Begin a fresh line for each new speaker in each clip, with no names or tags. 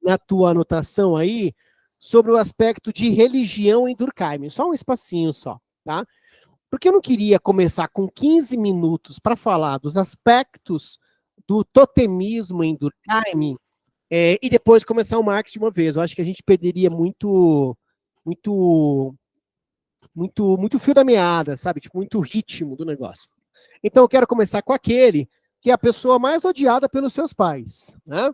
na tua anotação aí sobre o aspecto de religião em Durkheim. Só um espacinho só, tá? Porque eu não queria começar com 15 minutos para falar dos aspectos do totemismo em Durkheim e depois começar o Marx de uma vez. Eu acho que a gente perderia muito, muito fio da meada, sabe? Tipo, muito ritmo do negócio. Então eu quero começar com aquele que é a pessoa mais odiada pelos seus pais, né?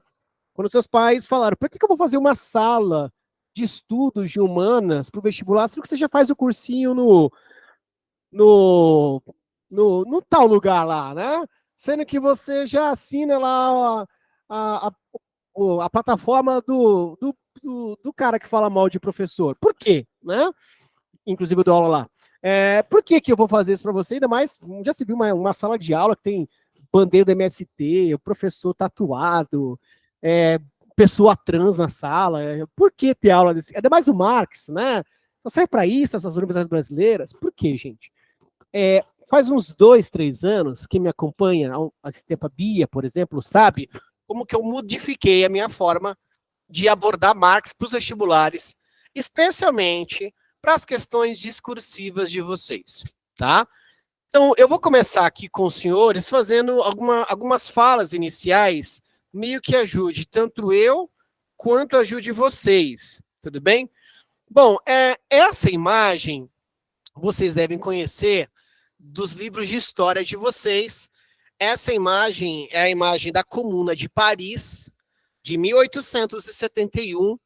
Quando seus pais falaram, por que eu vou fazer uma sala de estudos de humanas para o vestibular, sendo que você já faz o cursinho no, no tal lugar lá, né? Sendo que você já assina lá a, a, a plataforma do cara que fala mal de professor. Por quê? Né? Inclusive eu dou aula lá. Por que eu vou fazer isso para você? Ainda mais, já se viu uma sala de aula que tem bandeira do MST, o professor tatuado, pessoa trans na sala. Por que ter aula desse? Ainda mais o Marx, né? Só serve para isso, essas universidades brasileiras. Por quê, gente? Faz uns 2, 3 anos, quem me acompanha há esse tempo, a Bia, por exemplo, sabe como que eu modifiquei a minha forma de abordar Marx para os vestibulares, especialmente para as questões discursivas de vocês, tá? Então, eu vou começar aqui com os senhores fazendo algumas falas iniciais, meio que ajude tanto eu quanto ajude vocês, tudo bem? Bom, essa imagem vocês devem conhecer dos livros de história de vocês. Essa imagem é a imagem da Comuna de Paris, de 1871,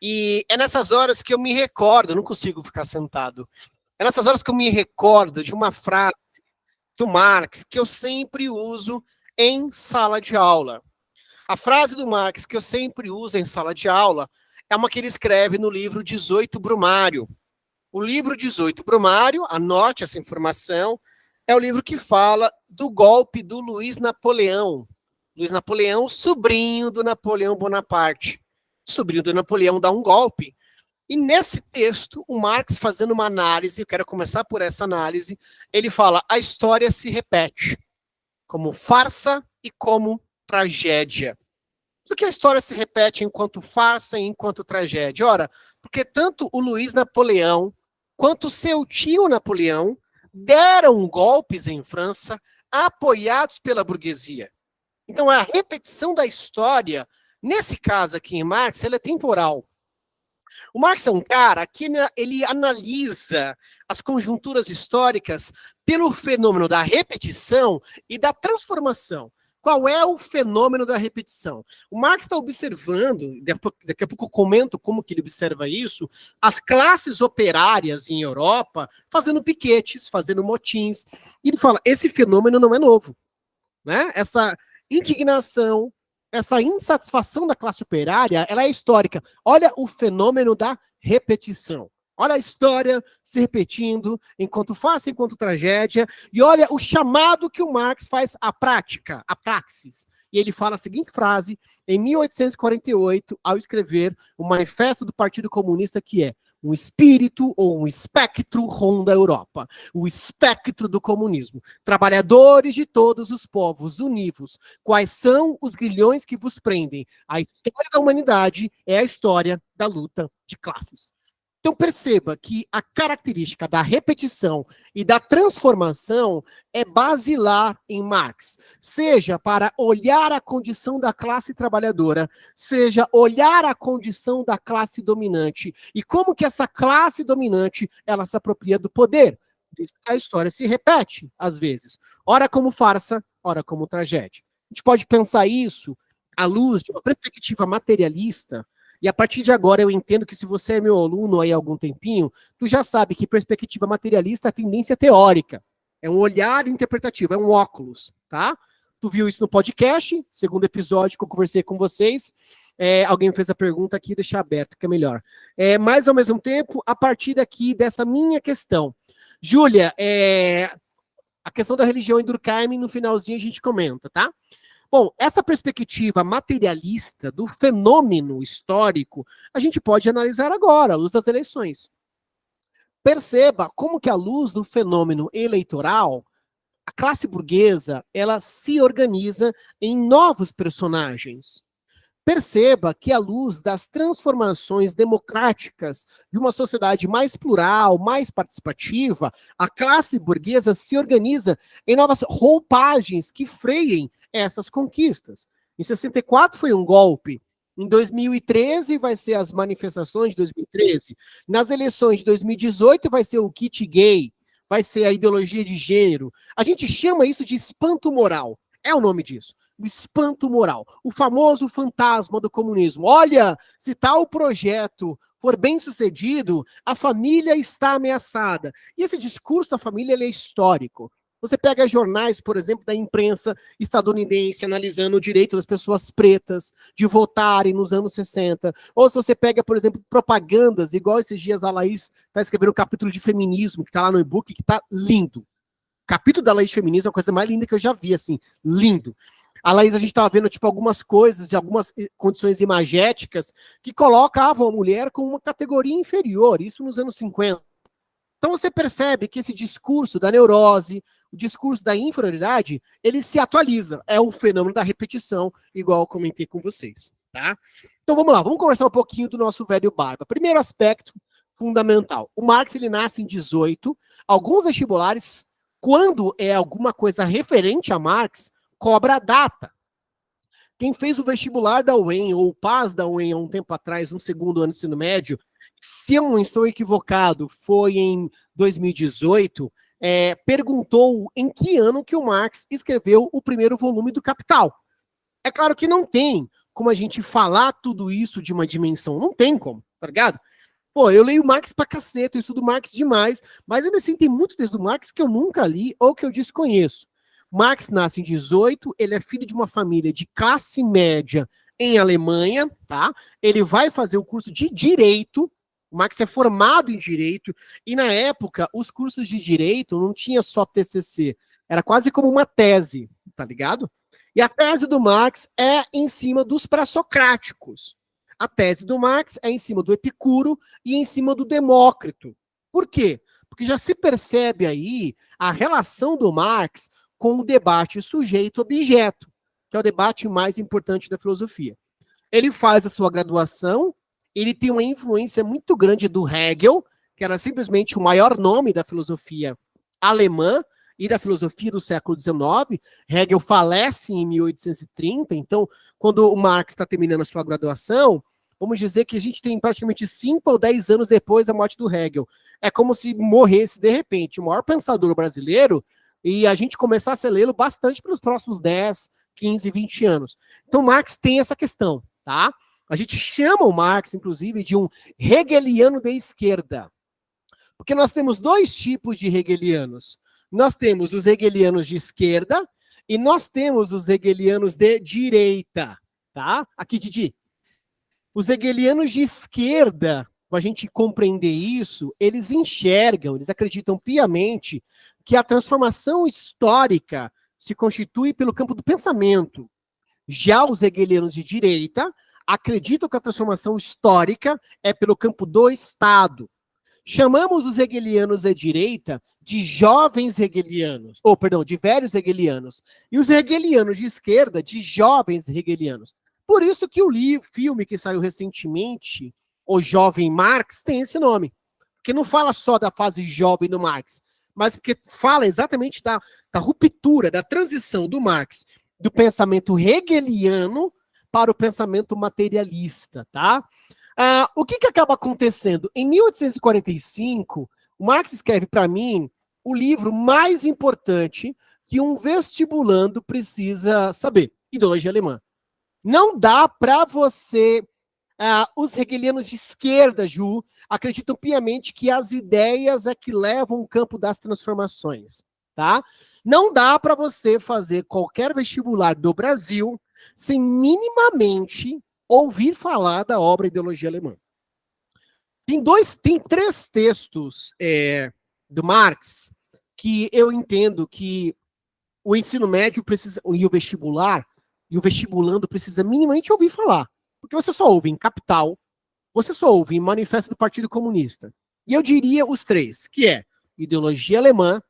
e é nessas horas que eu me recordo, eu não consigo ficar sentado, é nessas horas que eu me recordo de uma frase do Marx que eu sempre uso em sala de aula. A frase do Marx que eu sempre uso em sala de aula é uma que ele escreve no livro 18 Brumário. O livro 18 Brumário, anote essa informação, é o livro que fala do golpe do Luiz Napoleão. Luiz Napoleão, sobrinho do Napoleão Bonaparte. O sobrinho do Napoleão dá um golpe. E nesse texto, o Marx, fazendo uma análise, eu quero começar por essa análise, ele fala: a história se repete como farsa e como tragédia. Por que a história se repete enquanto farsa e enquanto tragédia? Ora, porque tanto o Luiz Napoleão quanto seu tio Napoleão deram golpes em França apoiados pela burguesia. Então, a repetição da história, nesse caso aqui em Marx, ela é temporal. O Marx é um cara que ele analisa as conjunturas históricas pelo fenômeno da repetição e da transformação. Qual é o fenômeno da repetição? O Marx está observando, daqui a pouco eu comento como que ele observa isso, as classes operárias em Europa fazendo piquetes, fazendo motins. E ele fala, esse fenômeno não é novo, né? Essa indignação, essa insatisfação da classe operária, ela é histórica. Olha o fenômeno da repetição. Olha a história se repetindo, enquanto farsa, enquanto tragédia, e olha o chamado que o Marx faz à prática, à praxis. E ele fala a seguinte frase, em 1848, ao escrever o Manifesto do Partido Comunista, que é: um espírito ou um espectro ronda a Europa, o espectro do comunismo. Trabalhadores de todos os povos, univos, quais são os grilhões que vos prendem? A história da humanidade é a história da luta de classes. Então perceba que a característica da repetição e da transformação é basilar em Marx, seja para olhar a condição da classe trabalhadora, seja olhar a condição da classe dominante e como que essa classe dominante ela se apropria do poder. A história se repete às vezes, ora como farsa, ora como tragédia. A gente pode pensar isso à luz de uma perspectiva materialista. E a partir de agora eu entendo que se você é meu aluno aí há algum tempinho, tu já sabe que perspectiva materialista é tendência teórica. É um olhar interpretativo, é um óculos, tá? Tu viu isso no podcast, segundo episódio que eu conversei com vocês. Alguém fez a pergunta aqui, deixar aberto, que é melhor. Mas, ao mesmo tempo, a partir daqui, dessa minha questão. Júlia, a questão da religião em Durkheim, no finalzinho a gente comenta, tá? Bom, essa perspectiva materialista do fenômeno histórico, a gente pode analisar agora, à luz das eleições. Perceba como que, à luz do fenômeno eleitoral, a classe burguesa, ela se organiza em novos personagens. Perceba que, à luz das transformações democráticas de uma sociedade mais plural, mais participativa, a classe burguesa se organiza em novas roupagens que freiem essas conquistas. Em 64 foi um golpe. Em 2013 vai ser as manifestações de 2013. Nas eleições de 2018 vai ser o kit gay, vai ser a ideologia de gênero. A gente chama isso de espanto moral. É o nome disso. O espanto moral, o famoso fantasma do comunismo. Olha, se tal projeto for bem sucedido, a família está ameaçada. E esse discurso da família ele é histórico. Você pega jornais, por exemplo, da imprensa estadunidense analisando o direito das pessoas pretas de votarem nos anos 60. Ou se você pega, por exemplo, propagandas, igual esses dias a Laís está escrevendo um capítulo de feminismo, que está lá no e-book, que está lindo. O capítulo da Laís de feminismo é a coisa mais linda que eu já vi, assim, lindo. A Laís, a gente estava vendo, tipo, algumas coisas, de algumas condições imagéticas, que colocavam a mulher com uma categoria inferior, isso nos anos 50. Então você percebe que esse discurso da neurose, o discurso da inferioridade, ele se atualiza. É o fenômeno da repetição, igual eu comentei com vocês, tá? Então vamos lá, vamos conversar um pouquinho do nosso velho barba. Primeiro aspecto fundamental. O Marx, ele nasce em 18. Alguns vestibulares, quando é alguma coisa referente a Marx, cobra a data. Quem fez o vestibular da UEM, ou o PAS da UEM, há um tempo atrás, no segundo ano de ensino médio, se eu não estou equivocado, foi em 2018, perguntou em que ano que o Marx escreveu o primeiro volume do Capital. É claro que não tem como a gente falar tudo isso de uma dimensão, não tem como, tá ligado? Pô, eu leio Marx pra caceta, eu estudo Marx demais, mas ainda assim tem muito texto do Marx que eu nunca li ou que eu desconheço. Marx nasce em 18, ele é filho de uma família de classe média em Alemanha, tá? Ele vai fazer o curso de Direito, o Marx é formado em Direito, e na época, os cursos de Direito não tinha só TCC, era quase como uma tese, tá ligado? E a tese do Marx é em cima dos pré-socráticos. A tese do Marx é em cima do Epicuro e em cima do Demócrito. Por quê? Porque já se percebe aí a relação do Marx com o debate sujeito-objeto, que é o debate mais importante da filosofia. Ele faz a sua graduação, ele tem uma influência muito grande do Hegel, que era simplesmente o maior nome da filosofia alemã e da filosofia do século XIX. Hegel falece em 1830, então, quando o Marx está terminando a sua graduação, vamos dizer que a gente tem praticamente 5 ou 10 anos depois da morte do Hegel. É como se morresse, de repente, o maior pensador brasileiro e a gente começasse a lê-lo bastante pelos próximos 10, 15, 20 anos. Então, Marx tem essa questão, tá? A gente chama o Marx, inclusive, de um hegeliano de esquerda. Porque nós temos dois tipos de hegelianos. Nós temos os hegelianos de esquerda e nós temos os hegelianos de direita, tá? Aqui, Didi. Os hegelianos de esquerda, para a gente compreender isso, eles enxergam, eles acreditam piamente que a transformação histórica se constitui pelo campo do pensamento. Já os hegelianos de direita acreditam que a transformação histórica é pelo campo do Estado. Chamamos os hegelianos de direita de jovens hegelianos, ou, perdão, de velhos hegelianos, e os hegelianos de esquerda de jovens hegelianos. Por isso que o filme que saiu recentemente, O Jovem Marx, tem esse nome. Porque não fala só da fase jovem do Marx, mas porque fala exatamente da ruptura, da transição do Marx, do pensamento hegeliano para o pensamento materialista, tá? O que acaba acontecendo? Em 1845, o Marx escreve para mim o livro mais importante que um vestibulando precisa saber, Ideologia Alemã. Não dá para você... os hegelianos de esquerda, Ju, acreditam piamente que as ideias é que levam o campo das transformações, tá? Não dá para você fazer qualquer vestibular do Brasil sem minimamente ouvir falar da obra Ideologia Alemã. Tem 3 textos do Marx que eu entendo que o ensino médio precisa, e o vestibular, e o vestibulando precisa minimamente ouvir falar. Porque você só ouve em Capital, você só ouve em Manifesto do Partido Comunista. E eu diria os 3, que é Ideologia Alemã,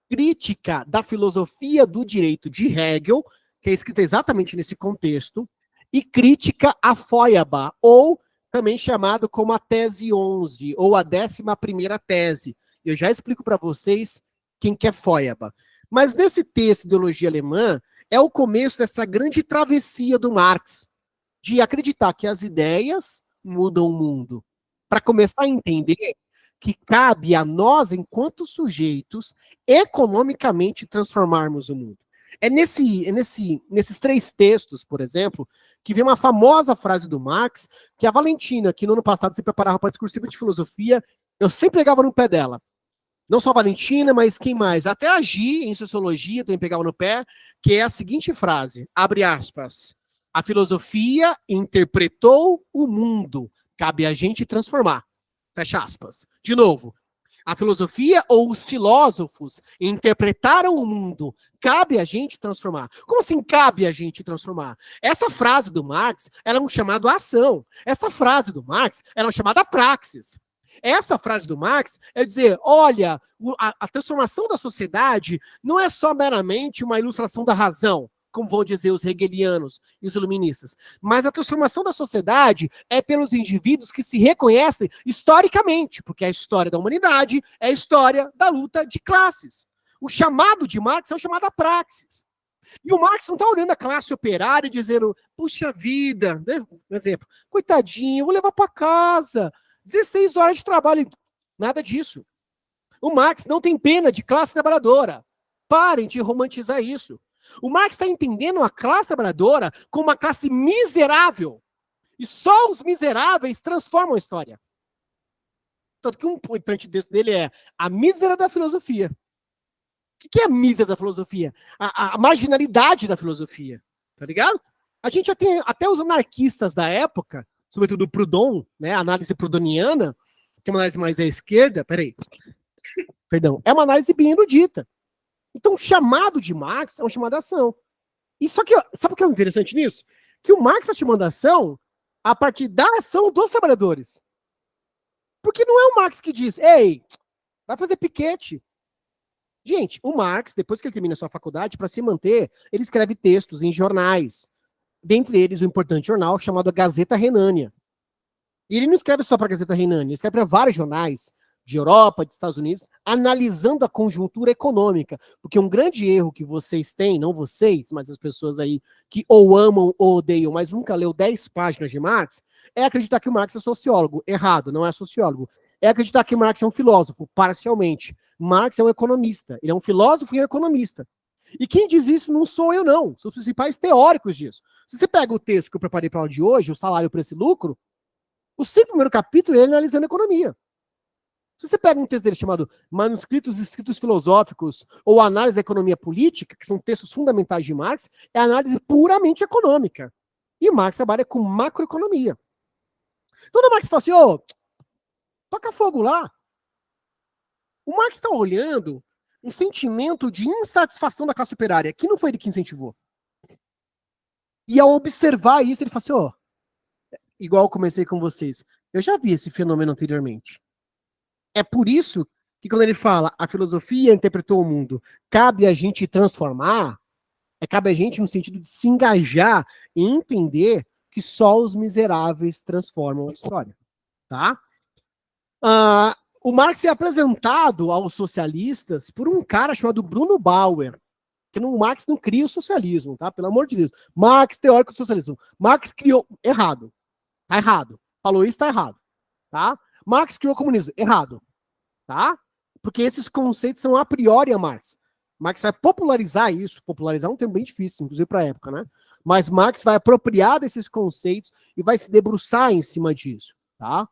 Crítica da Filosofia do Direito de Hegel, que é escrita exatamente nesse contexto, e crítica à Feuerbach, ou também chamado como a tese 11, ou a 11ª tese. Eu já explico para vocês quem que é Feuerbach. Mas nesse texto, Ideologia Alemã, é o começo dessa grande travessia do Marx, de acreditar que as ideias mudam o mundo. Para começar a entender que cabe a nós, enquanto sujeitos, economicamente transformarmos o mundo. É nesses 3 textos, por exemplo, que vem uma famosa frase do Marx, que a Valentina, que no ano passado se preparava para discursiva de filosofia, eu sempre pegava no pé dela. Não só a Valentina, mas quem mais? Até a Gi, em sociologia, também pegava no pé, que é a seguinte frase, abre aspas, a filosofia interpretou o mundo, cabe a gente transformar. Fecha aspas. De novo, a filosofia ou os filósofos interpretaram o mundo, cabe a gente transformar. Como assim cabe a gente transformar? Essa frase do Marx, ela é um chamado à ação. Essa frase do Marx, ela é um chamado à praxis. Essa frase do Marx é dizer, olha, a transformação da sociedade não é só meramente uma ilustração da razão, como vão dizer os hegelianos e os iluministas, mas a transformação da sociedade é pelos indivíduos que se reconhecem historicamente, porque a história da humanidade é a história da luta de classes. O chamado de Marx é o chamado à praxis. E o Marx não está olhando a classe operária e dizendo, puxa vida, né? Por exemplo, coitadinho, vou levar para casa, 16 horas de trabalho, nada disso. O Marx não tem pena de classe trabalhadora. Parem de romantizar isso. O Marx está entendendo a classe trabalhadora como uma classe miserável. E só os miseráveis transformam a história. Tanto que um importante texto dele é a mísera da filosofia. O que é a mísera da filosofia? A marginalidade da filosofia. Tá ligado? A gente já tem até os anarquistas da época, sobretudo o Proudhon, né, a análise proudhoniana, que é uma análise mais à esquerda, é uma análise bem erudita. Então, o chamado de Marx é um chamado à ação. E só que, sabe o que é interessante nisso? Que o Marx está chamando a ação a partir da ação dos trabalhadores. Porque não é o Marx que diz, ei, vai fazer piquete. Gente, o Marx, depois que ele termina a sua faculdade, para se manter, ele escreve textos em jornais. Dentre eles, um importante jornal chamado a Gazeta Renânia. E ele não escreve só para a Gazeta Renânia, ele escreve para vários jornais de Europa, de Estados Unidos, analisando a conjuntura econômica. Porque um grande erro que vocês têm, não vocês, mas as pessoas aí que ou amam ou odeiam, mas nunca leu 10 páginas de Marx, é acreditar que o Marx é sociólogo. Errado, não é sociólogo. É acreditar que Marx é um filósofo, parcialmente. Marx é um economista. Ele é um filósofo e um economista. E quem diz isso não sou eu, não. São os principais teóricos disso. Se você pega o texto que eu preparei para a aula de hoje, o Salário, Preço e Lucro, o 5º capítulo é ele analisando a economia. Se você pega um texto dele chamado Manuscritos e Escritos Filosóficos ou Análise da Economia Política, que são textos fundamentais de Marx, é análise puramente econômica. E Marx trabalha com macroeconomia. Então, o Marx fala assim, toca fogo lá. O Marx está olhando um sentimento de insatisfação da classe operária, que não foi ele que incentivou. E ao observar isso, ele fala assim, igual eu comecei com vocês, eu já vi esse fenômeno anteriormente. É por isso que quando ele fala a filosofia interpretou o mundo, cabe a gente transformar, cabe a gente no sentido de se engajar e entender que só os miseráveis transformam a história. Tá? O Marx é apresentado aos socialistas por um cara chamado Bruno Bauer, que o Marx não cria o socialismo, tá? Pelo amor de Deus. Marx, teórico do socialismo. Marx criou... Errado. Tá errado. Falou isso, tá errado. Tá? Marx criou o comunismo. Errado. Tá? Porque esses conceitos são a priori a Marx. Marx vai popularizar isso. Popularizar é um termo bem difícil, inclusive para a época, né? Mas Marx vai apropriar desses conceitos e vai se debruçar em cima disso. Tá?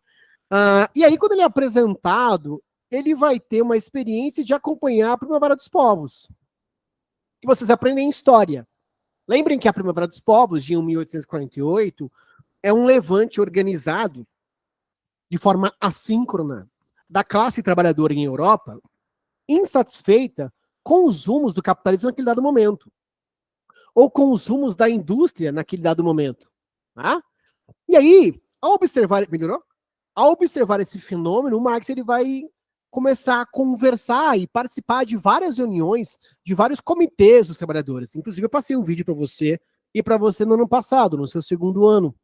E aí, quando ele é apresentado, ele vai ter uma experiência de acompanhar a Primavera dos Povos. Que vocês aprendem em história. Lembrem que a Primavera dos Povos, de 1848, é um levante organizado de forma assíncrona da classe trabalhadora em Europa, insatisfeita com os rumos do capitalismo naquele dado momento. Ou com os rumos da indústria naquele dado momento. Tá? E aí, ao observar... Melhorou? Ao observar esse fenômeno, o Marx ele vai começar a conversar e participar de várias reuniões, de vários comitês dos trabalhadores. Inclusive, eu passei um vídeo para você e para você no ano passado, no seu segundo ano.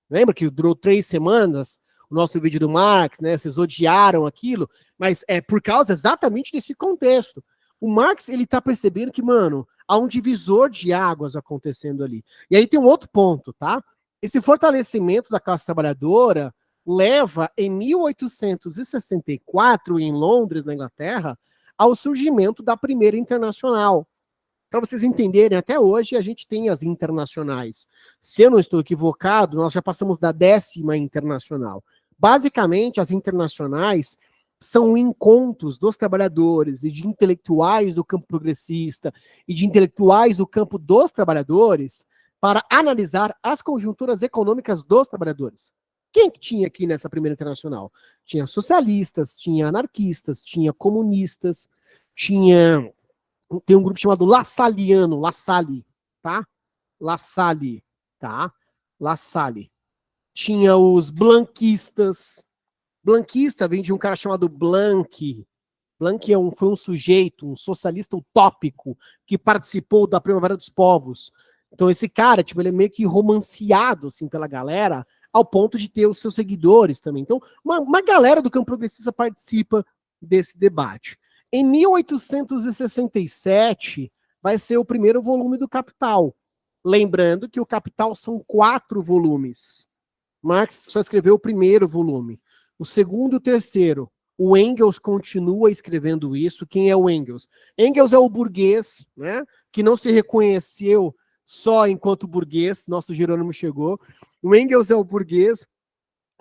Lembra que durou 3 semanas o nosso vídeo do Marx, né? Vocês odiaram aquilo, mas é por causa exatamente desse contexto. O Marx, ele tá percebendo que, mano, há um divisor de águas acontecendo ali. E aí tem um outro ponto, tá? Esse fortalecimento da classe trabalhadora leva, em 1864, em Londres, na Inglaterra, ao surgimento da Primeira Internacional. Para vocês entenderem, até hoje a gente tem as internacionais. Se eu não estou equivocado, nós já passamos da 10ª internacional. Basicamente, as internacionais são encontros dos trabalhadores e de intelectuais do campo progressista e de intelectuais do campo dos trabalhadores para analisar as conjunturas econômicas dos trabalhadores. Quem que tinha aqui nessa Primeira Internacional? Tinha socialistas, tinha anarquistas, tinha comunistas, tem um grupo chamado Lassalliano, Lassalle, tá? Lassalle, tá? Lassalle. Tinha os blanquistas. Blanquista vem de um cara chamado Blanqui. Blanqui foi um sujeito, um socialista utópico, que participou da Primavera dos Povos. Então esse cara, tipo, ele é meio que romanceado, assim, pela galera, ao ponto de ter os seus seguidores também. Então, uma galera do campo progressista participa desse debate. Em 1867, vai ser o primeiro volume do Capital. Lembrando que o Capital são 4 volumes. Marx só escreveu o primeiro volume. O segundo e o terceiro. O Engels continua escrevendo isso. Quem é o Engels? Engels é o burguês, né, que não se reconheceu só enquanto burguês. Nosso Jerônimo chegou. O Engels é o burguês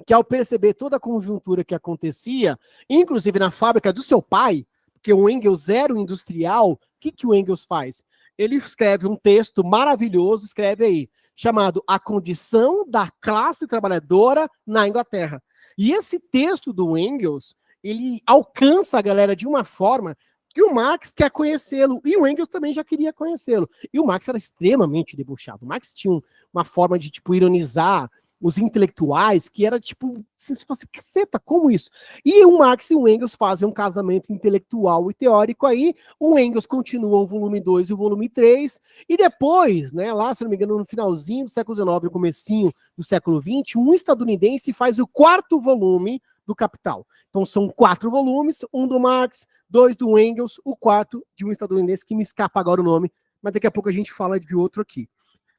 que, ao perceber toda a conjuntura que acontecia, inclusive na fábrica do seu pai, porque o Engels era um industrial, o que o Engels faz? Ele escreve um texto maravilhoso, escreve aí, chamado A Condição da Classe Trabalhadora na Inglaterra. E esse texto do Engels, ele alcança a galera de uma forma que o Marx quer conhecê-lo, e o Engels também já queria conhecê-lo. E o Marx era extremamente debochado. O Marx tinha uma forma de, tipo, ironizar os intelectuais, que era tipo, se fosse caceta, como isso? E o Marx e o Engels fazem um casamento intelectual e teórico aí, o Engels continua o volume 2 e o volume 3, e depois, né, lá, se não me engano, no finalzinho do século XIX, no comecinho do século XX, um estadunidense faz o 4º volume do Capital. Então são 4 volumes, um do Marx, 2 do Engels, o 4º de um estadunidense, que me escapa agora o nome, mas daqui a pouco a gente fala de outro aqui.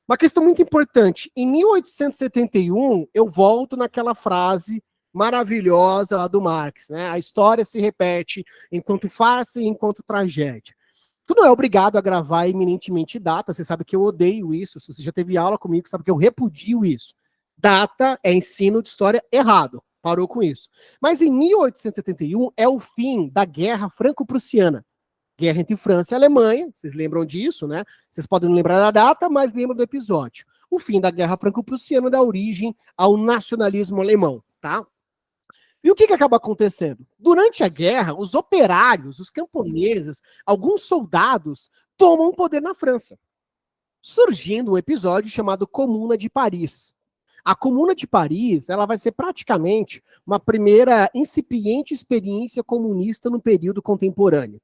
Uma questão muito importante, em 1871, eu volto naquela frase maravilhosa lá do Marx, né? A história se repete enquanto farsa e enquanto tragédia. Tu não é obrigado a gravar eminentemente data, você sabe que eu odeio isso, se você já teve aula comigo, sabe que eu repudio isso. Data é ensino de história errado, parou com isso. Mas em 1871 é o fim da Guerra Franco-Prussiana. Guerra entre França e Alemanha, vocês lembram disso, né? Vocês podem não lembrar da data, mas lembram do episódio. O fim da Guerra Franco-Prussiana dá origem ao nacionalismo alemão, tá? E o que acaba acontecendo? Durante a guerra, os operários, os camponeses, alguns soldados tomam o poder na França, surgindo um episódio chamado Comuna de Paris. A Comuna de Paris, ela vai ser praticamente uma primeira incipiente experiência comunista no período contemporâneo.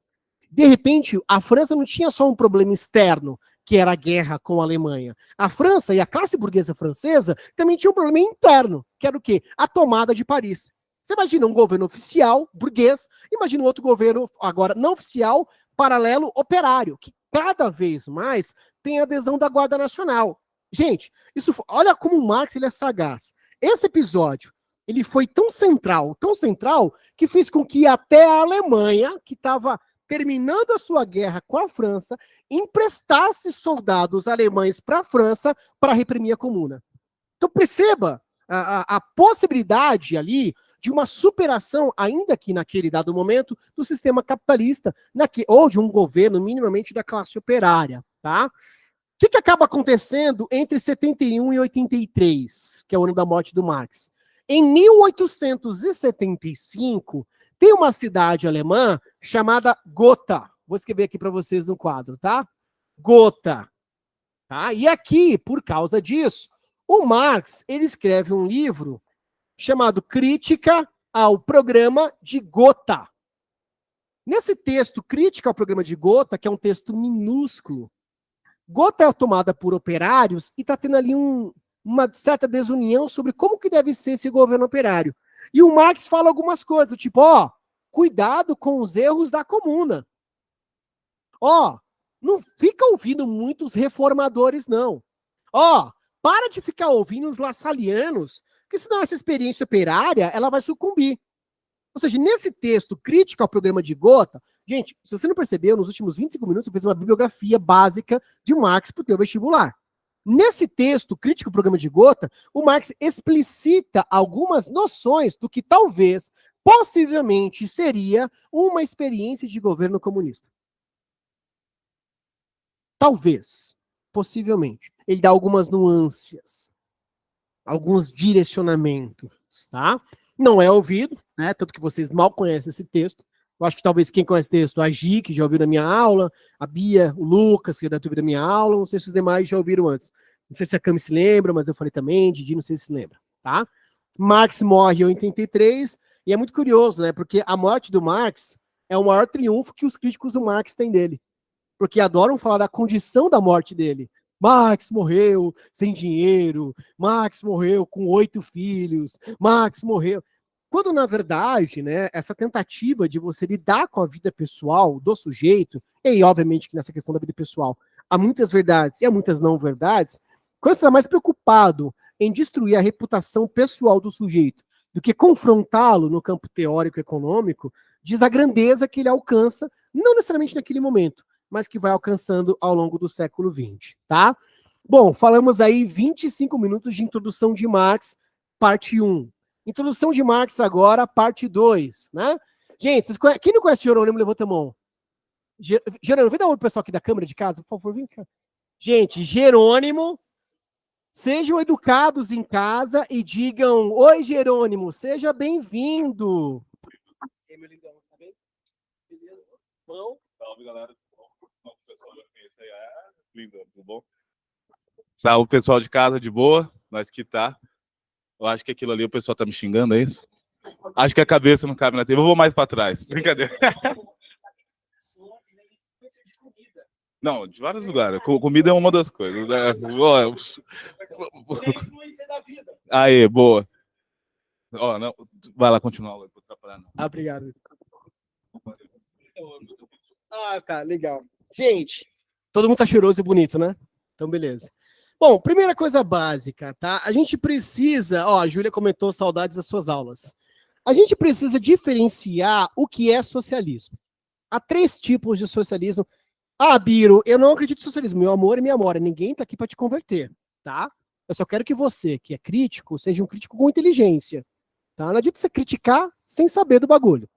De repente, a França não tinha só um problema externo, que era a guerra com a Alemanha. A França e a classe burguesa francesa também tinham um problema interno, que era o quê? A tomada de Paris. Você imagina um governo oficial, burguês, imagina um outro governo, agora não oficial, paralelo, operário, que cada vez mais tem adesão da Guarda Nacional. Gente, olha como o Marx ele é sagaz. Esse episódio, ele foi tão central, que fez com que até a Alemanha, que estava terminando a sua guerra com a França, emprestasse soldados alemães para a França para reprimir a Comuna. Então perceba a possibilidade ali de uma superação, ainda que naquele dado momento, do sistema capitalista, ou de um governo minimamente da classe operária. Tá? O que acaba acontecendo entre 71 e 83, que é o ano da morte do Marx? Em 1875, tem uma cidade alemã chamada Gotha. Vou escrever aqui para vocês no quadro, tá? Gotha. Tá? E aqui, por causa disso, o Marx ele escreve um livro chamado Crítica ao Programa de Gotha. Nesse texto, Crítica ao Programa de Gotha, que é um texto minúsculo, Gotha é tomada por operários e está tendo ali uma certa desunião sobre como que deve ser esse governo operário. E o Marx fala algumas coisas, tipo, cuidado com os erros da comuna. Não fica ouvindo muitos reformadores, não. Para de ficar ouvindo os lassalianos, porque senão essa experiência operária, ela vai sucumbir. Ou seja, nesse texto crítico ao programa de Gotha, gente, se você não percebeu, nos últimos 25 minutos eu fiz uma bibliografia básica de Marx para o teu vestibular. Nesse texto crítico ao programa de Gotha, o Marx explicita algumas noções do que talvez, possivelmente, seria uma experiência de governo comunista. Talvez, possivelmente. Ele dá algumas nuances, alguns direcionamentos, tá? Não é ouvido, né? Tanto que vocês mal conhecem esse texto. Eu acho que talvez quem conhece esse texto, a Gi, que já ouviu na minha aula, a Bia, o Lucas, que já ouviu na minha aula, não sei se os demais já ouviram antes. Não sei se a Cami se lembra, mas eu falei também, Didi, não sei se lembra, tá? Marx morre em 83, e é muito curioso, né? Porque a morte do Marx é o maior triunfo que os críticos do Marx têm dele. Porque adoram falar da condição da morte dele. Marx morreu sem dinheiro, Marx morreu com 8 filhos, Marx morreu. Quando, na verdade, né, essa tentativa de você lidar com a vida pessoal do sujeito, e obviamente que nessa questão da vida pessoal há muitas verdades e há muitas não verdades, quando você está mais preocupado em destruir a reputação pessoal do sujeito do que confrontá-lo no campo teórico e econômico, diz a grandeza que ele alcança, não necessariamente naquele momento, mas que vai alcançando ao longo do século XX, tá? Bom, falamos aí 25 minutos de introdução de Marx, parte 1. Introdução de Marx agora, parte 2, né? Gente, quem não conhece Jerônimo, levanta a mão. Jerônimo, vem dar um oi pro pessoal aqui da câmera de casa, por favor, vem cá. Gente, Jerônimo, sejam educados em casa e digam, oi, Jerônimo, seja bem-vindo. E aí, meu lindão, tá bem? Beleza? Bom?
Salve, galera. O pessoal já conhece aí. Lindo, tudo bom? Salve, pessoal de casa, de boa? Nós que tá. Eu acho que aquilo ali o pessoal tá me xingando, é isso? Acho que a cabeça não cabe na TV. Eu vou mais pra trás. Brincadeira. Não, de vários lugares. Comida é uma das coisas. Aí, boa. Não. Vai lá continuar, não vou atrapalhar, não.
Obrigado. Tá, legal. Gente, todo mundo tá cheiroso e bonito, né? Então, beleza. Bom, primeira coisa básica, tá? A gente precisa, a Júlia comentou saudades das suas aulas. A gente precisa diferenciar o que é socialismo. Há 3 tipos de socialismo. Biro, eu não acredito em socialismo. Meu amor e minha amora, ninguém tá aqui para te converter, tá? Eu só quero que você, que é crítico, seja um crítico com inteligência, tá? Não adianta você criticar sem saber do bagulho.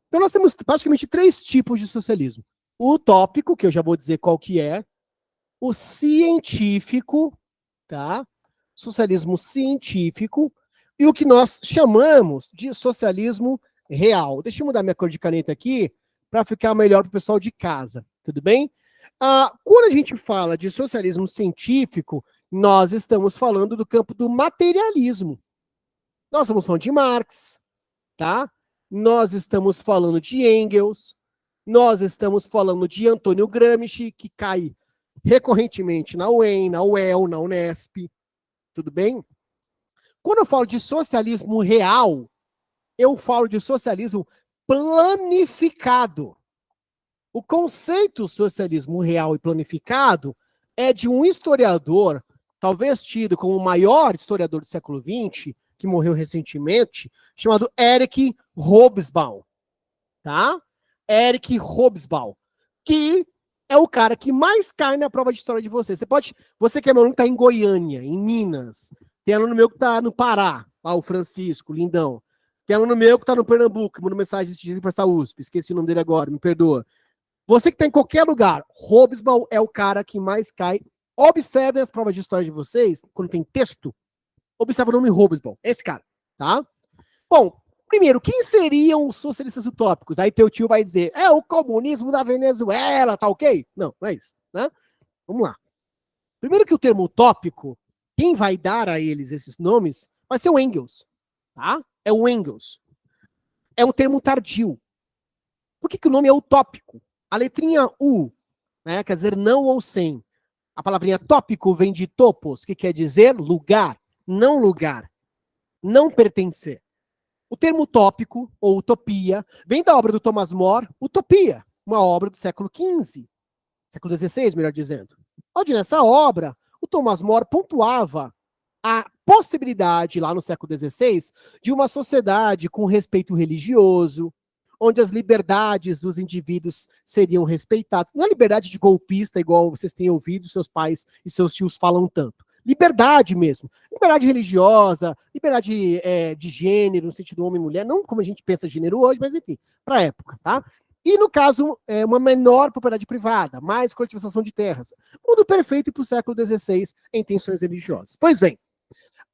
Então nós temos praticamente 3 tipos de socialismo. O utópico, que eu já vou dizer qual que é, o científico, tá? Socialismo científico, e o que nós chamamos de socialismo real. Deixa eu mudar minha cor de caneta aqui, para ficar melhor para o pessoal de casa, tudo bem? Quando a gente fala de socialismo científico, nós estamos falando do campo do materialismo. Nós estamos falando de Marx, tá? Nós estamos falando de Engels, nós estamos falando de Antônio Gramsci, que cai recorrentemente na UEM, na UEL, na Unesp, tudo bem? Quando eu falo de socialismo real, eu falo de socialismo planificado. O conceito socialismo real e planificado é de um historiador, talvez tido como o maior historiador do século XX, que morreu recentemente, chamado Eric Hobsbawm, tá? Eric Hobsbawm, que é o cara que mais cai na prova de história de você. Você que é meu aluno que está em Goiânia, em Minas, tem aluno meu que está no Pará, o Francisco, lindão. Tem aluno meu que está no Pernambuco, que mandou mensagem esses dias para essa USP, esqueci o nome dele agora, me perdoa. Você que está em qualquer lugar, Hobsbawm é o cara que mais cai. Observem as provas de história de vocês, quando tem texto, observe o nome Hobsbawm, esse cara, tá? Bom, primeiro, quem seriam os socialistas utópicos? Aí teu tio vai dizer, é o comunismo da Venezuela, tá ok? Não, não é isso, né? Vamos lá. Primeiro que o termo utópico, quem vai dar a eles esses nomes vai ser o Engels, tá? É o Engels. É um termo tardio. Por que o nome é utópico? A letrinha U, né, quer dizer não ou sem. A palavrinha tópico vem de topos, que quer dizer lugar, não pertencer. O termo tópico, ou utopia, vem da obra do Thomas More, Utopia, uma obra do século XV, século XVI, melhor dizendo. Onde nessa obra, o Thomas More pontuava a possibilidade, lá no século XVI, de uma sociedade com respeito religioso, onde as liberdades dos indivíduos seriam respeitadas. Não é liberdade de golpista, igual vocês têm ouvido seus pais e seus tios falam tanto. Liberdade mesmo. Liberdade religiosa, liberdade de gênero, no sentido homem e mulher, não como a gente pensa gênero hoje, mas enfim, para a época, tá? E no caso, uma menor propriedade privada, mais coletivização de terras. Mundo perfeito para o século XVI em tensões religiosas. Pois bem,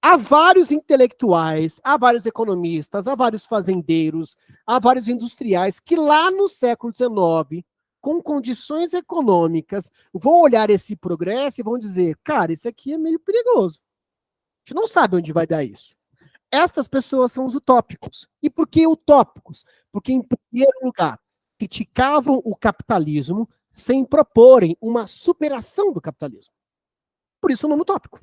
há vários intelectuais, há vários economistas, há vários fazendeiros, há vários industriais que lá no século XIX, com condições econômicas, vão olhar esse progresso e vão dizer, cara, isso aqui é meio perigoso. A gente não sabe onde vai dar isso. Estas pessoas são os utópicos. E por que utópicos? Porque, em primeiro lugar, criticavam o capitalismo sem proporem uma superação do capitalismo. Por isso o nome utópico.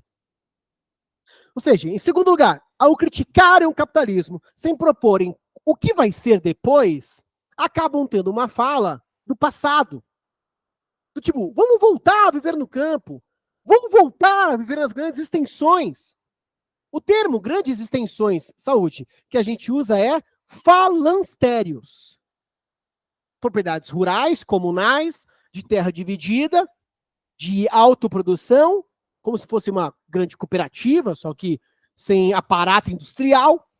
Ou seja, em segundo lugar, ao criticarem o capitalismo sem proporem o que vai ser depois, acabam tendo uma fala do passado. Do tipo, vamos voltar a viver no campo, vamos voltar a viver nas grandes extensões. O termo grandes extensões, saúde, que a gente usa é falansterios. Propriedades rurais, comunais, de terra dividida, de autoprodução, como se fosse uma grande cooperativa, só que sem aparato industrial.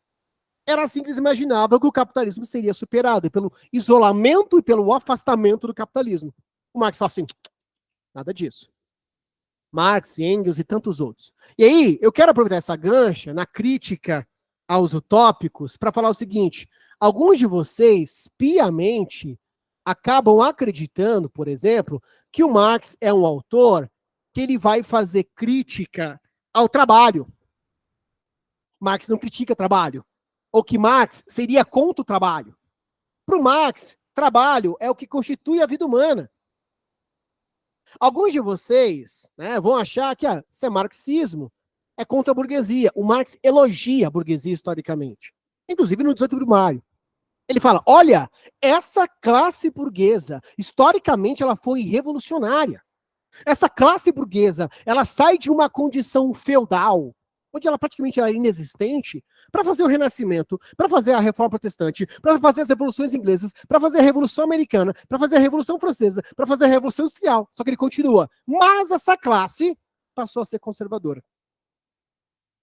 Era assim que eles imaginavam que o capitalismo seria superado, pelo isolamento e pelo afastamento do capitalismo. O Marx fala assim, nada disso. Marx, Engels e tantos outros. E aí, eu quero aproveitar essa gancha na crítica aos utópicos para falar o seguinte, alguns de vocês, piamente, acabam acreditando, por exemplo, que o Marx é um autor que ele vai fazer crítica ao trabalho. Marx não critica trabalho. Ou que Marx seria contra o trabalho. Para o Marx, trabalho é o que constitui a vida humana. Alguns de vocês, né, vão achar que isso é marxismo, é contra a burguesia. O Marx elogia a burguesia historicamente. Inclusive no 18 de maio. Ele fala, olha, essa classe burguesa, historicamente ela foi revolucionária. Essa classe burguesa, ela sai de uma condição feudal, onde ela praticamente era inexistente, para fazer o Renascimento, para fazer a Reforma Protestante, para fazer as revoluções inglesas, para fazer a Revolução Americana, para fazer a Revolução Francesa, para fazer a Revolução Industrial. Só que ele continua. Mas essa classe passou a ser conservadora.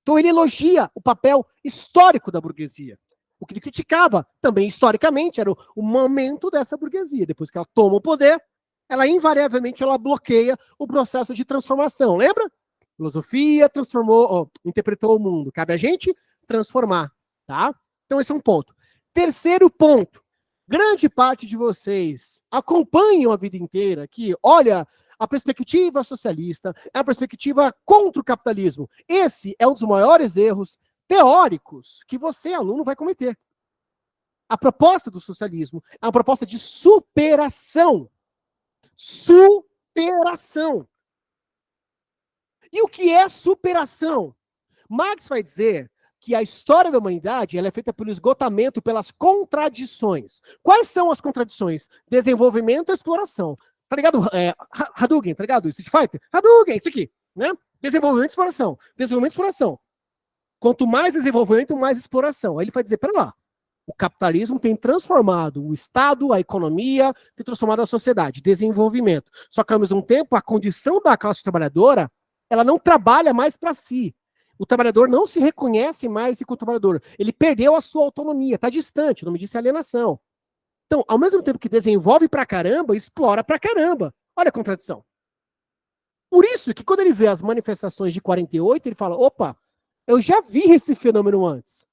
Então ele elogia o papel histórico da burguesia. O que ele criticava, também historicamente, era o momento dessa burguesia. Depois que ela toma o poder, ela invariavelmente bloqueia o processo de transformação. Lembra? Filosofia transformou, interpretou o mundo. Cabe a gente transformar, tá? Então esse é um ponto. Terceiro ponto. Grande parte de vocês acompanham a vida inteira que, olha, a perspectiva socialista é a perspectiva contra o capitalismo. Esse é um dos maiores erros teóricos que você, aluno, vai cometer. A proposta do socialismo é uma proposta de superação. Superação. E o que é superação? Marx vai dizer que a história da humanidade ela é feita pelo esgotamento, pelas contradições. Quais são as contradições? Desenvolvimento e exploração. Tá ligado? Hadouken, tá ligado? Street Fighter? Hadouken, isso aqui, né? Desenvolvimento e exploração. Desenvolvimento e exploração. Quanto mais desenvolvimento, mais exploração. Aí ele vai dizer, pera lá, o capitalismo tem transformado o Estado, a economia, tem transformado a sociedade, desenvolvimento. Só que, ao mesmo tempo, a condição da classe trabalhadora, ela não trabalha mais para si. O trabalhador não se reconhece mais enquanto trabalhador. Ele perdeu a sua autonomia, está distante, o nome disso é alienação. Então, ao mesmo tempo que desenvolve pra caramba, explora pra caramba. Olha a contradição. Por isso que quando ele vê as manifestações de 48, ele fala, opa, eu já vi esse fenômeno antes.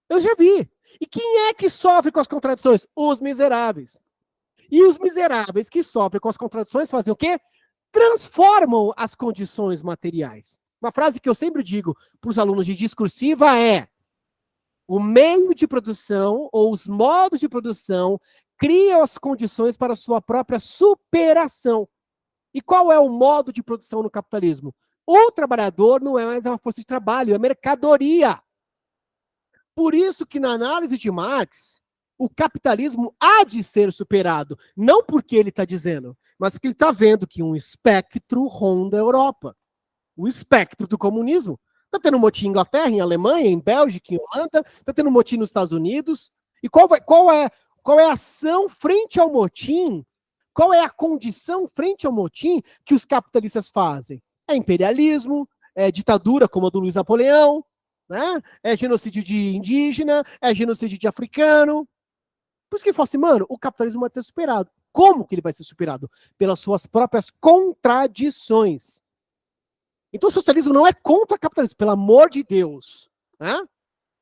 Eu já vi. E quem é que sofre com as contradições? Os miseráveis. E os miseráveis que sofrem com as contradições fazem o quê? Transformam as condições materiais. Uma frase que eu sempre digo para os alunos de discursiva é: o meio de produção ou os modos de produção criam as condições para a sua própria superação. E qual é o modo de produção no capitalismo? O trabalhador não é mais uma força de trabalho, é mercadoria. Por isso que na análise de Marx, o capitalismo há de ser superado. Não porque ele está dizendo, mas porque ele está vendo que um espectro ronda a Europa. O espectro do comunismo. Está tendo motim em Inglaterra, em Alemanha, em Bélgica, em Holanda, está tendo motim nos Estados Unidos. E qual é a ação frente ao motim? Qual é a condição frente ao motim que os capitalistas fazem? É imperialismo, é ditadura como a do Luiz Napoleão, né? É genocídio de indígena, é genocídio de africano. Por isso que ele fala assim, mano, o capitalismo vai ser superado. Como que ele vai ser superado? Pelas suas próprias contradições. Então o socialismo não é contra o capitalismo, pelo amor de Deus. Né?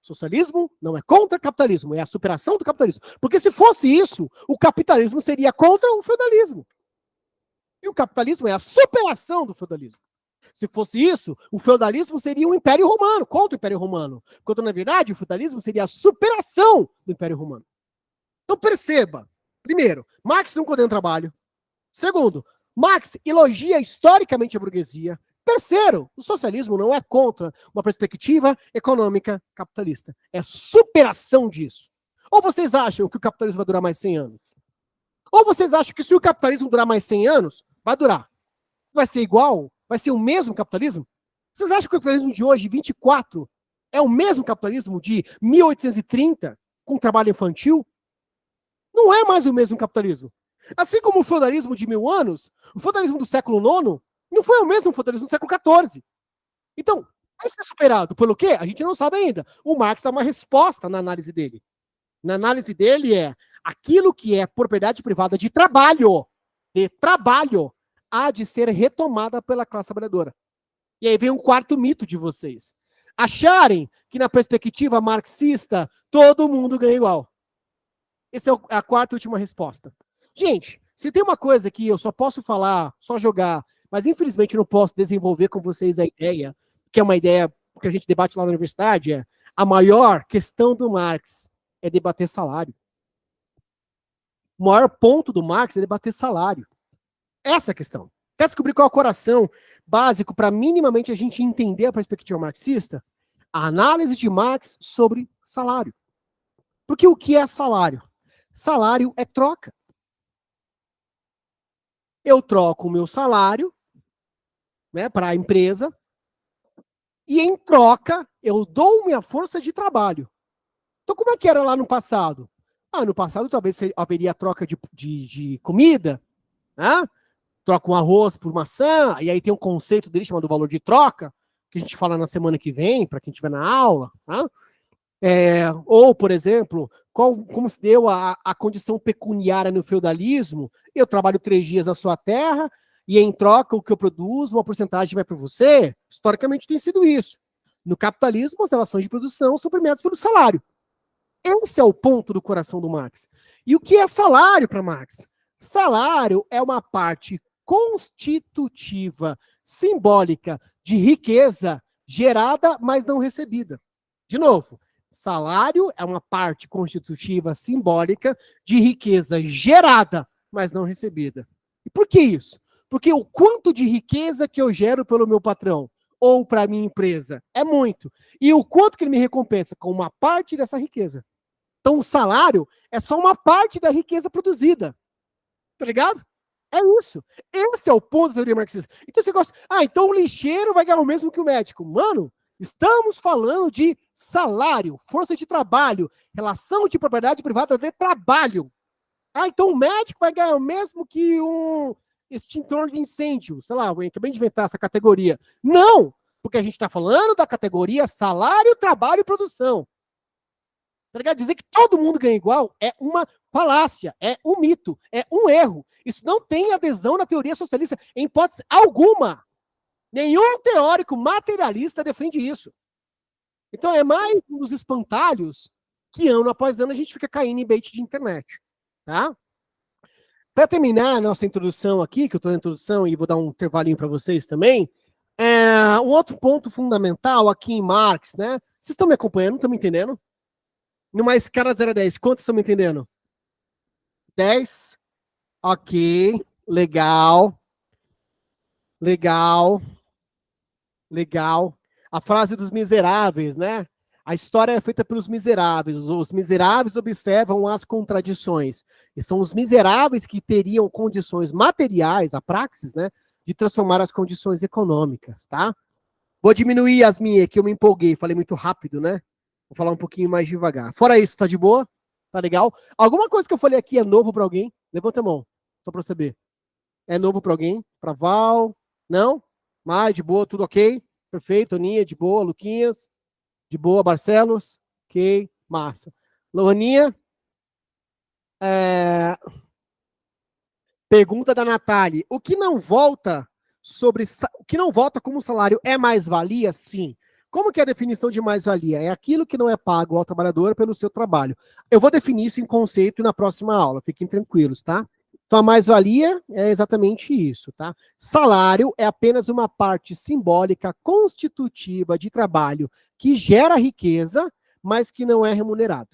Socialismo não é contra o capitalismo, é a superação do capitalismo. Porque se fosse isso, o capitalismo seria contra o feudalismo. E o capitalismo é a superação do feudalismo. Se fosse isso, o feudalismo seria um império romano, contra o império romano. Quando, na verdade, o feudalismo seria a superação do império romano. Então, perceba. Primeiro, Marx não condena o trabalho. Segundo, Marx elogia historicamente a burguesia. Terceiro, o socialismo não é contra uma perspectiva econômica capitalista. É superação disso. Ou vocês acham que o capitalismo vai durar mais 100 anos? Ou vocês acham que se o capitalismo durar mais 100 anos, vai durar? Vai ser igual? Vai ser o mesmo capitalismo? Vocês acham que o capitalismo de hoje, 24, é o mesmo capitalismo de 1830, com trabalho infantil? Não é mais o mesmo capitalismo. Assim como o feudalismo de 1000 anos, o feudalismo do século IX não foi o mesmo feudalismo do século XIV. Então, vai ser superado pelo quê? A gente não sabe ainda. O Marx dá uma resposta na análise dele. Na análise dele é aquilo que é propriedade privada de trabalho, há de ser retomada pela classe trabalhadora. E aí vem um quarto mito de vocês. Acharem que na perspectiva marxista todo mundo ganha igual. Essa é a quarta e última resposta. Gente, se tem uma coisa que eu só posso falar, só jogar, mas infelizmente não posso desenvolver com vocês a ideia, que é uma ideia que a gente debate lá na universidade, é a maior questão do Marx é debater salário. O maior ponto do Marx é debater salário. Essa é a questão. Quer descobrir qual é o coração básico para minimamente a gente entender a perspectiva marxista? A análise de Marx sobre salário. Porque o que é salário? Salário é troca. Eu troco o meu salário, né, para a empresa e em troca eu dou minha força de trabalho. Então como é que era lá no passado? No passado talvez haveria troca de comida, né? Troca um arroz por maçã, e aí tem um conceito dele chamado valor de troca, que a gente fala na semana que vem, para quem estiver na aula, né? Ou, por exemplo, como se deu a condição pecuniária no feudalismo, eu trabalho 3 dias na sua terra, e em troca o que eu produzo, uma porcentagem vai para você. Historicamente tem sido isso. No capitalismo, as relações de produção são premiadas pelo salário. Esse é o ponto do coração do Marx. E o que é salário para Marx? Salário é uma parte constitutiva, simbólica, de riqueza gerada, mas não recebida. De novo, salário é uma parte constitutiva, simbólica, de riqueza gerada, mas não recebida. E por que isso? Porque o quanto de riqueza que eu gero pelo meu patrão ou para a minha empresa é muito. E o quanto que ele me recompensa com uma parte dessa riqueza. Então, o salário é só uma parte da riqueza produzida. Tá ligado? É isso. Esse é o ponto da teoria marxista. Então você gosta, então o lixeiro vai ganhar o mesmo que o médico. Mano, estamos falando de salário, força de trabalho, relação de propriedade privada de trabalho. Então o médico vai ganhar o mesmo que um extintor de incêndio. Sei lá, eu acabei de inventar essa categoria. Não! Porque a gente está falando da categoria salário, trabalho e produção. Tá ligado? Dizer que todo mundo ganha igual é uma falácia, é um mito, é um erro. Isso não tem adesão na teoria socialista em hipótese alguma. Nenhum teórico materialista defende isso. Então é mais um dos espantalhos que ano após ano a gente fica caindo em bait de internet. Tá? Para terminar a nossa introdução aqui, que eu estou na introdução e vou dar um intervalinho para vocês também, um outro ponto fundamental aqui em Marx, né? Vocês estão me acompanhando? Estão me entendendo? Numa escala 0 a 10, quantos estão me entendendo? 10? Ok, legal. Legal. Legal. A frase dos miseráveis, né? A história é feita pelos miseráveis. Os miseráveis observam as contradições. E são os miseráveis que teriam condições materiais, a praxis, né? De transformar as condições econômicas, tá? Vou diminuir as minhas, que eu me empolguei. Falei muito rápido, né? Vou falar um pouquinho mais devagar. Fora isso, tá de boa? Tá legal? Alguma coisa que eu falei aqui é novo para alguém? Levanta a mão, só para eu saber. É novo para alguém? Para Val? Não? Mais de boa, tudo ok? Perfeito, Aninha, de boa, Luquinhas, de boa, Barcelos, ok, massa. Loaninha, pergunta da Natália, o que não volta o que não volta como salário é mais-valia? Sim. Como que é a definição de mais-valia? É aquilo que não é pago ao trabalhador pelo seu trabalho. Eu vou definir isso em conceito na próxima aula, fiquem tranquilos, tá? Então, a mais-valia é exatamente isso, tá? Salário é apenas uma parte simbólica constitutiva de trabalho que gera riqueza, mas que não é remunerado,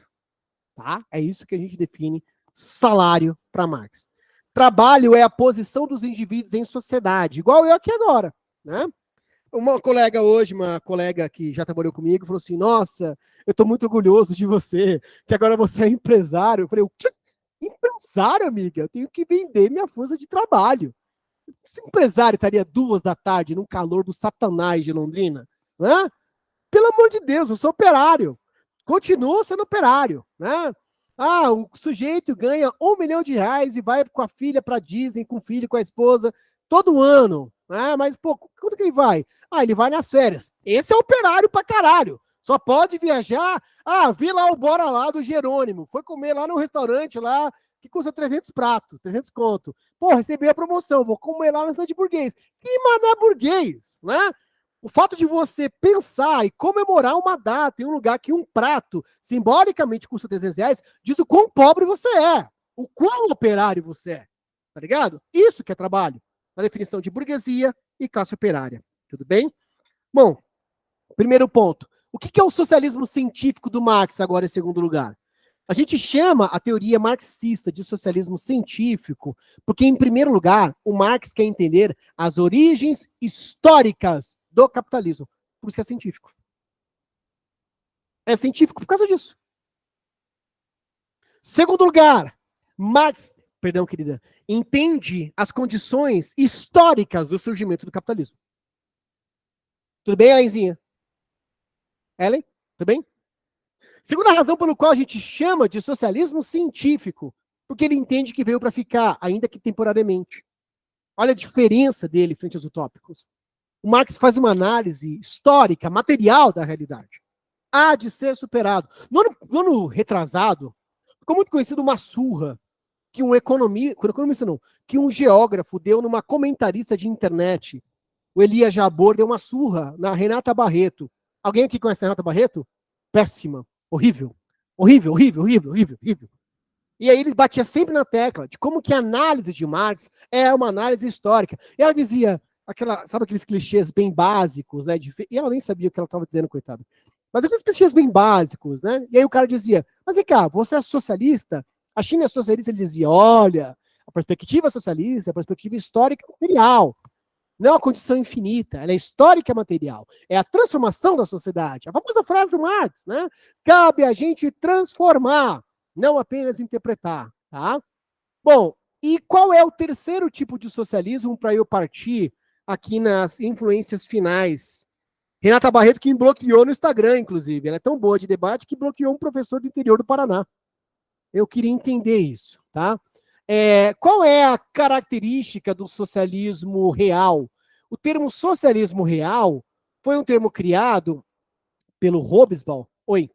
tá? É isso que a gente define salário para Marx. Trabalho é a posição dos indivíduos em sociedade, igual eu aqui agora, né? Uma colega que já trabalhou comigo, falou assim, nossa, eu estou muito orgulhoso de você, que agora você é empresário. Eu falei, o quê? Empresário, amiga? Eu tenho que vender minha força de trabalho. Esse empresário estaria 2 da tarde num calor do satanás de Londrina? Né? Pelo amor de Deus, eu sou operário. Continuo sendo operário, né? Ah, o sujeito ganha R$ 1 milhão e vai com a filha para Disney, com o filho, com a esposa, todo ano. Né? Mas, pô, quando que ele vai? Ah, ele vai nas férias. Esse é operário pra caralho. Só pode viajar. Ah, vi lá o Bora Lá do Jerônimo. Foi comer lá no restaurante lá que custa 300 pratos, 300 conto. Pô, recebi a promoção, vou comer lá no restaurante burguês. Que mané burguês, né? O fato de você pensar e comemorar uma data em um lugar que um prato simbolicamente custa R$ 300 diz o quão pobre você é, o quão operário você é, tá ligado? Isso que é trabalho, na definição de burguesia e classe operária, tudo bem? Bom, primeiro ponto, o que é o socialismo científico do Marx agora em segundo lugar? A gente chama a teoria marxista de socialismo científico porque, em primeiro lugar, o Marx quer entender as origens históricas do capitalismo. Por isso que é científico. É científico por causa disso. Segundo lugar, Marx, perdão, querida, entende as condições históricas do surgimento do capitalismo. Tudo bem, Elenzinha? Ellen? Tudo bem? Segunda razão pelo qual a gente chama de socialismo científico, porque ele entende que veio para ficar, ainda que temporariamente. Olha a diferença dele frente aos utópicos. O Marx faz uma análise histórica, material da realidade. Há de ser superado. No ano retrasado, ficou muito conhecido uma surra que um economista não, que um geógrafo deu numa comentarista de internet. O Elias Jabor deu uma surra na Renata Barreto. Alguém aqui conhece a Renata Barreto? Péssima. Horrível. Horrível, horrível, horrível, horrível, horrível. E aí ele batia sempre na tecla de como que a análise de Marx é uma análise histórica. E ela dizia, sabe aqueles clichês bem básicos, né? E ela nem sabia o que ela estava dizendo, coitada. Mas aqueles clichês bem básicos, né? E aí o cara dizia, mas vem cá, você é socialista? A China é socialista? Ele dizia, olha, a perspectiva socialista é a perspectiva histórica material. Não é uma condição infinita, ela é histórica material. É a transformação da sociedade. A famosa frase do Marx, né? Cabe a gente transformar, não apenas interpretar, tá? Bom, e qual é o terceiro tipo de socialismo para eu partir aqui nas influências finais? Renata Barreto, que me bloqueou no Instagram, inclusive. Ela é tão boa de debate que bloqueou um professor do interior do Paraná. Eu queria entender isso, tá? Qual é a característica do socialismo real? O termo socialismo real foi um termo criado pelo Hobsbawm. Oi.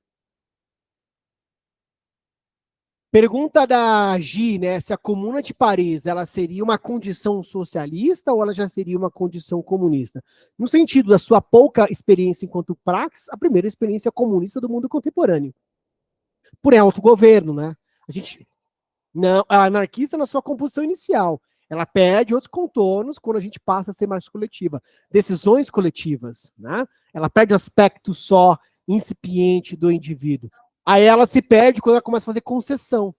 Pergunta da Gi, né? Se a Comuna de Paris ela seria uma condição socialista ou ela já seria uma condição comunista? No sentido da sua pouca experiência enquanto prax, a primeira experiência comunista do mundo contemporâneo. Por autogoverno, né? A gente não, a anarquista na sua composição inicial. Ela perde outros contornos quando a gente passa a ser mais coletiva. Decisões coletivas, né? Ela perde o aspecto só incipiente do indivíduo. Aí ela se perde quando ela começa a fazer concessão,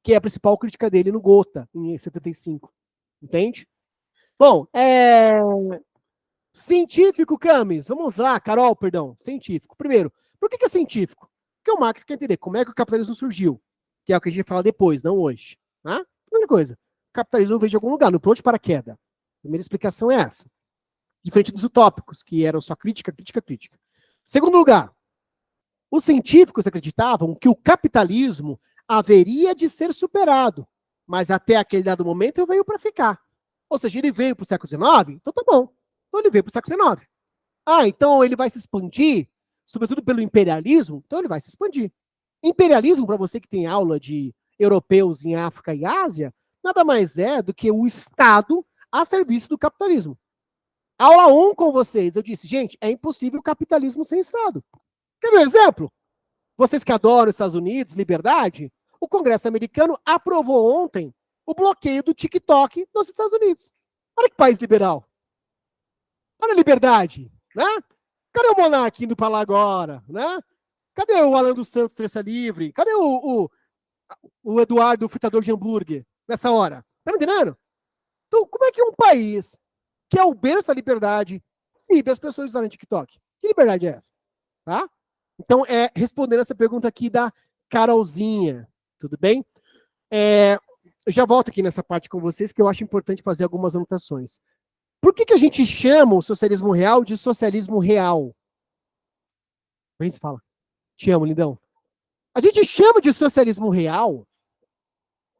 que é a principal crítica dele no Gotha, em 75. Entende? Bom, científico, Camis. Vamos lá, Carol, perdão. Científico. Primeiro, por que é científico? Porque o Marx quer entender como é que o capitalismo surgiu, que é o que a gente vai falar depois, não hoje. Tá? Primeira coisa, o capitalismo veio de algum lugar, no pronto de paraquedas. Primeira explicação é essa. Diferente dos utópicos, que eram só crítica, crítica, crítica. Segundo lugar, os científicos acreditavam que o capitalismo haveria de ser superado, mas até aquele dado momento ele veio para ficar. Ou seja, ele veio para o século XIX, então tá bom. Então ele veio para o século XIX. Ah, então ele vai se expandir, sobretudo pelo imperialismo? Então ele vai se expandir. Imperialismo, para você que tem aula de europeus em África e Ásia, nada mais é do que o Estado a serviço do capitalismo. Aula 1 com vocês, eu disse, gente, é impossível o capitalismo sem Estado. Quer ver um exemplo? Vocês que adoram os Estados Unidos, liberdade, o Congresso americano aprovou ontem o bloqueio do TikTok nos Estados Unidos. Olha que país liberal. Olha a liberdade, né? Cadê o Monark indo para lá agora, né? Cadê o Alan dos Santos, Terça Livre? Cadê o Eduardo, o fritador de hambúrguer, nessa hora? Tá me entendendo? Então, como é que um país que é o berço da liberdade proíbe as pessoas usarem TikTok? Que liberdade é essa? Tá? Então, respondendo essa pergunta aqui da Carolzinha, tudo bem? Eu já volto aqui nessa parte com vocês, que eu acho importante fazer algumas anotações. Por que a gente chama o socialismo real de socialismo real? A gente fala, te amo, lindão. A gente chama de socialismo real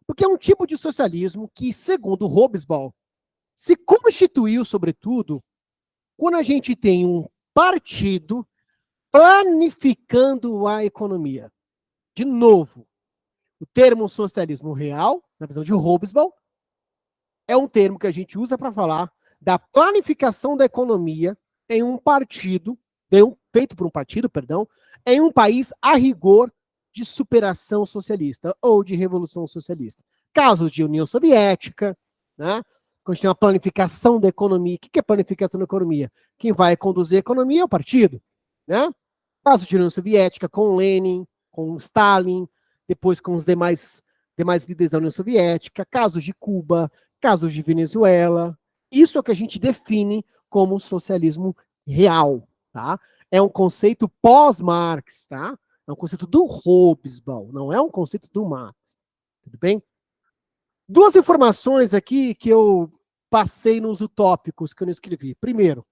porque é um tipo de socialismo que, segundo Hobsbawm, se constituiu, sobretudo, quando a gente tem um partido planificando a economia. De novo, o termo socialismo real, na visão de Hobsbawm, é um termo que a gente usa para falar da planificação da economia em um partido, feito por um partido, perdão, em um país a rigor de superação socialista ou de revolução socialista. Casos de União Soviética, né? Quando a gente tem uma planificação da economia. O que é planificação da economia? Quem vai conduzir a economia é o partido, né? Caso de União Soviética com Lenin, com Stalin, depois com os demais líderes da União Soviética, casos de Cuba, casos de Venezuela. Isso é o que a gente define como socialismo real, tá? É um conceito pós-Marx, tá? É um conceito do Hobsbawm, não é um conceito do Marx. Tudo bem? Duas informações aqui que eu passei nos utópicos que eu não escrevi. Primeiro,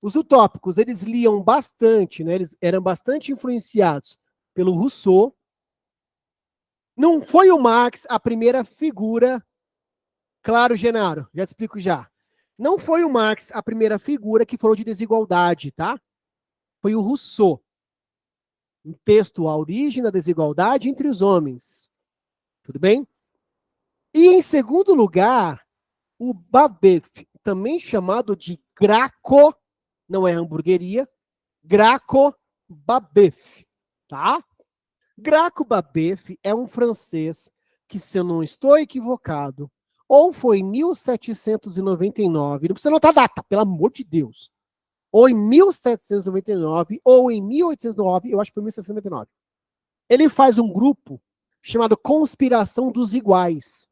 os utópicos, eles liam bastante, né? Eles eram bastante influenciados pelo Rousseau. Não foi o Marx a primeira figura, claro, Genaro, já te explico já. Não foi o Marx a primeira figura que falou de desigualdade, tá? Foi o Rousseau. Um texto, A Origem da Desigualdade entre os Homens. Tudo bem? E, em segundo lugar, o Babeuf, também chamado de Graco, não é hamburgueria, Graco Babeuf, tá? Graco Babeuf é um francês que, se eu não estou equivocado, ou foi em 1799, não precisa anotar a data, pelo amor de Deus, ou em 1799, ou em 1809, eu acho que foi 1799. Ele faz um grupo chamado Conspiração dos Iguais,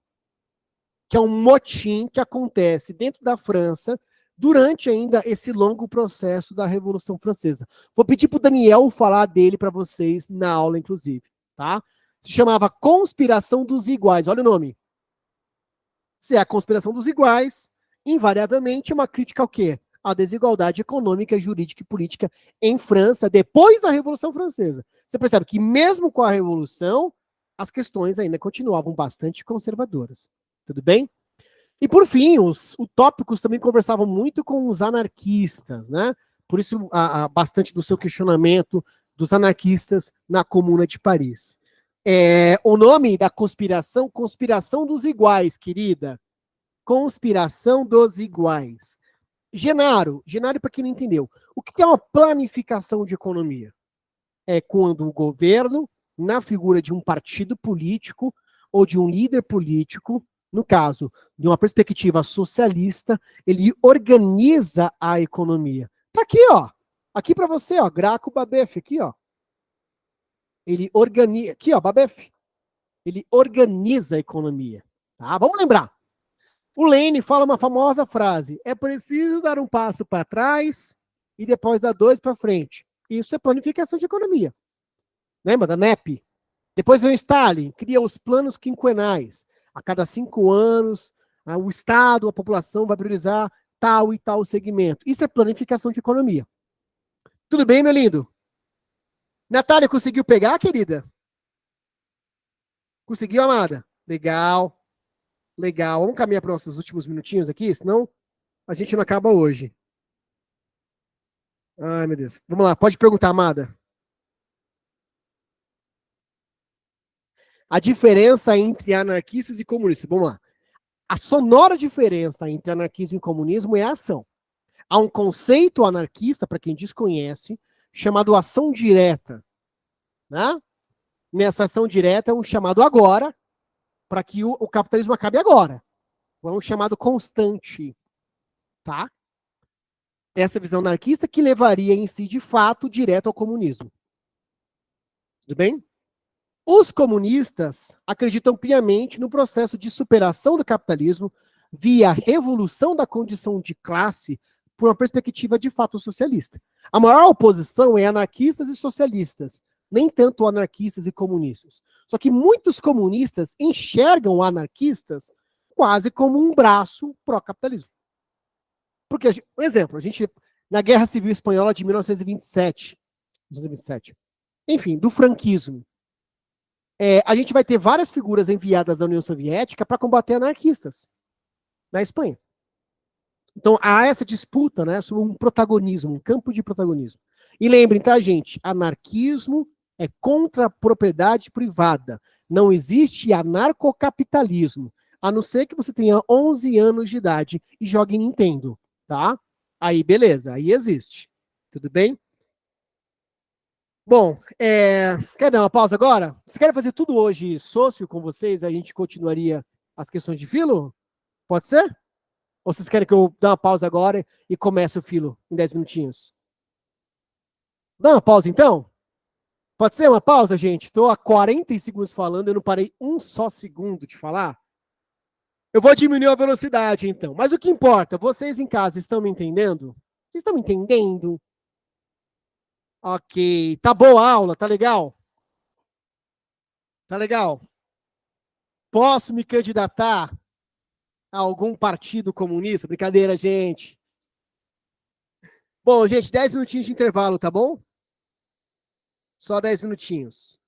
que é um motim que acontece dentro da França durante ainda esse longo processo da Revolução Francesa. Vou pedir para o Daniel falar dele para vocês na aula, inclusive, tá? Se chamava Conspiração dos Iguais, olha o nome. Se é a Conspiração dos Iguais, invariavelmente é uma crítica ao quê? A desigualdade econômica, jurídica e política em França, depois da Revolução Francesa. Você percebe que mesmo com a Revolução, as questões ainda continuavam bastante conservadoras. Tudo bem? E, por fim, os utópicos também conversavam muito com os anarquistas, né? Por isso, bastante do seu questionamento dos anarquistas na Comuna de Paris. O nome da conspiração, Conspiração dos Iguais, querida. Conspiração dos Iguais. Genaro, para quem não entendeu, o que é uma planificação de economia? É quando o governo, na figura de um partido político ou de um líder político, no caso, de uma perspectiva socialista, ele organiza a economia. Tá aqui, ó. Aqui para você, ó, Graco Babeuf, aqui, ó. Ele organiza, aqui, ó, Babeuf. Ele organiza a economia, tá? Vamos lembrar. O Lane fala uma famosa frase: é preciso dar um passo para trás e depois dar 2 para frente. Isso é planificação de economia. Lembra da NEP? Depois vem o Stalin, cria os planos quinquenais. A cada 5 anos, o Estado, a população vai priorizar tal e tal segmento. Isso é planificação de economia. Tudo bem, meu lindo? Natália, conseguiu pegar, querida? Conseguiu, amada? Legal. Legal. Vamos caminhar para os nossos últimos minutinhos aqui, senão a gente não acaba hoje. Ai, meu Deus. Vamos lá, pode perguntar, amada. A diferença entre anarquistas e comunistas. Vamos lá. A sonora diferença entre anarquismo e comunismo é a ação. Há um conceito anarquista, para quem desconhece, chamado ação direta. Né? Nessa ação direta é um chamado agora, para que o capitalismo acabe agora. É um chamado constante. Tá? Essa visão anarquista que levaria em si, de fato, direto ao comunismo. Tudo bem? Os comunistas acreditam piamente no processo de superação do capitalismo via revolução da condição de classe por uma perspectiva de fato socialista. A maior oposição é anarquistas e socialistas, nem tanto anarquistas e comunistas. Só que muitos comunistas enxergam anarquistas quase como um braço pró-capitalismo. Porque, um exemplo, a gente, na Guerra Civil Espanhola de 1927, enfim, do franquismo, a gente vai ter várias figuras enviadas da União Soviética para combater anarquistas na Espanha. Então, há essa disputa, né, sobre um protagonismo, um campo de protagonismo. E lembrem, tá, gente? Anarquismo é contra a propriedade privada. Não existe anarcocapitalismo, a não ser que você tenha 11 anos de idade e jogue Nintendo, tá? Aí, beleza, aí existe. Tudo bem? Bom, quer dar uma pausa agora? Você quer fazer tudo hoje sócio com vocês? A gente continuaria as questões de filo? Pode ser? Ou vocês querem que eu dê uma pausa agora e comece o filo em 10 minutinhos? Dá uma pausa então? Pode ser uma pausa, gente? Estou há 40 segundos falando, eu não parei um só segundo de falar. Eu vou diminuir a velocidade então. Mas o que importa, vocês em casa estão me entendendo? Vocês estão me entendendo? Ok. Tá boa a aula? Tá legal? Tá legal? Posso me candidatar a algum partido comunista? Brincadeira, gente. Bom, gente, 10 minutinhos de intervalo, tá bom? Só 10 minutinhos.